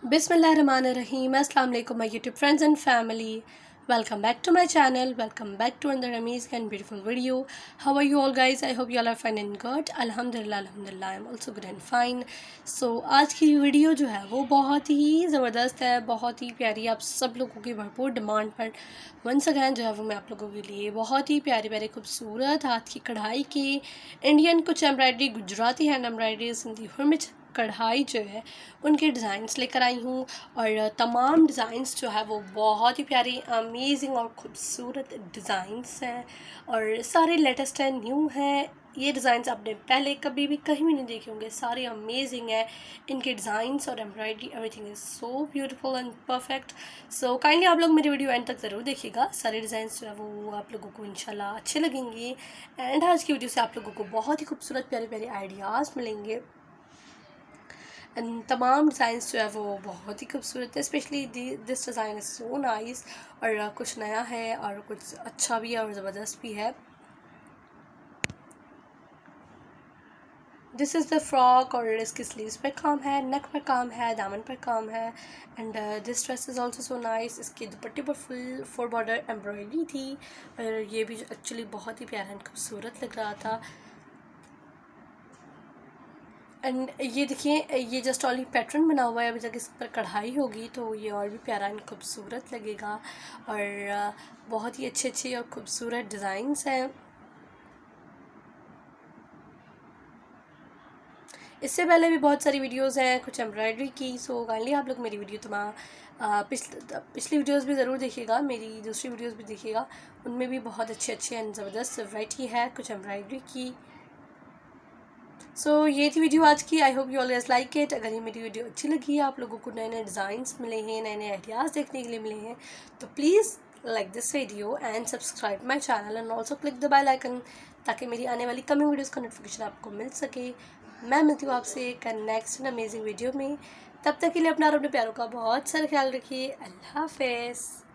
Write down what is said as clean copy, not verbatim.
Bismillahirrahmanirrahim. Assalamu alaikum my YouTube friends and family. Welcome back to my channel. Welcome back to another amazing and beautiful video. How are you all guys? I hope you all are fine and good. Alhamdulillah I'm also good and fine. So आज की video जो है वो बहुत ही ज़बरदस्त है, बहुत ही प्यारी, आप सब लोगों की भरपूर डिमांड पर वंस अगैन जो है वो मैं आप लोगों के लिए बहुत ही प्यारे प्यारे खूबसूरत हाथ की कढ़ाई की इंडियन कुछ embroidery, Gujarati hand embroidery, Sindhi hurmich कढ़ाई जो है उनके डिज़ाइंस लेकर आई हूँ। और तमाम डिज़ाइंस जो है वो बहुत ही प्यारी, अमेजिंग और ख़ूबसूरत डिज़ाइंस हैं और सारे लेटेस्ट हैं, न्यू हैं। ये डिज़ाइंस आपने पहले कभी भी कहीं भी नहीं देखे होंगे, सारे अमेजिंग है इनके डिज़ाइंस और embroidery, everything is so beautiful and perfect. So kindly आप लोग मेरी वीडियो एंड तक ज़रूर देखिएगा, सारे डिज़ाइंस जो है वो आप लोगों को इंशाल्लाह अच्छे लगेंगे। एंड आज की वीडियो से आप लोगों को बहुत ही खूबसूरत प्यारे प्यारे आइडियाज़ मिलेंगे एंड तमाम डिज़ाइंस जो है वो बहुत ही खूबसूरत है। Specially this design is so nice और कुछ नया है और कुछ अच्छा भी है और ज़बरदस्त भी है। दिस इज़ द फ्रॉक और इसकी स्लीव्स पर काम है, नेक पर काम है, दामन पर काम है। And this dress is also so nice. इसके दुपट्टे पर फुल 4 बॉर्डर एम्ब्रॉयडरी थी और ये भी एक्चुअली बहुत ही प्यारा एंड खूबसूरत लग रहा था। एंड ये देखिए, ये जस्ट ऑनली पैटर्न बना हुआ है, अभी जब इस पर कढ़ाई होगी तो ये और भी प्यारा एंड खूबसूरत लगेगा और बहुत ही अच्छे अच्छे और ख़ूबसूरत डिज़ाइंस हैं। इससे पहले भी बहुत सारी वीडियोस हैं कुछ एम्ब्रॉयडरी की, सो काइंडली आप लोग मेरी वीडियो पिछली वीडियोस भी ज़रूर देखिएगा, मेरी दूसरी वीडियोस भी देखिएगा, उनमें भी बहुत अच्छे अच्छे एंड ज़बरदस्त वैरायटी है कुछ एम्ब्रॉयडरी की। सो ये थी वीडियो आज की। I hope you always like it. अगर ये मेरी वीडियो अच्छी लगी है, आप लोगों को नए नए डिज़ाइंस मिले हैं, नए नए आइडियाज़ देखने के लिए मिले हैं, तो please like this video and subscribe my channel and also click the bell icon, ताकि मेरी आने वाली कमिंग वीडियोज़ का नोटिफिकेशन आपको मिल सके। मैं मिलती हूँ आपसे एक नेक्स्ट अमेजिंग वीडियो में। तब तक के लिए अपना और अपने प्यारों का बहुत सारा ख्याल रखिए। अल्लाह हाफ़िज़।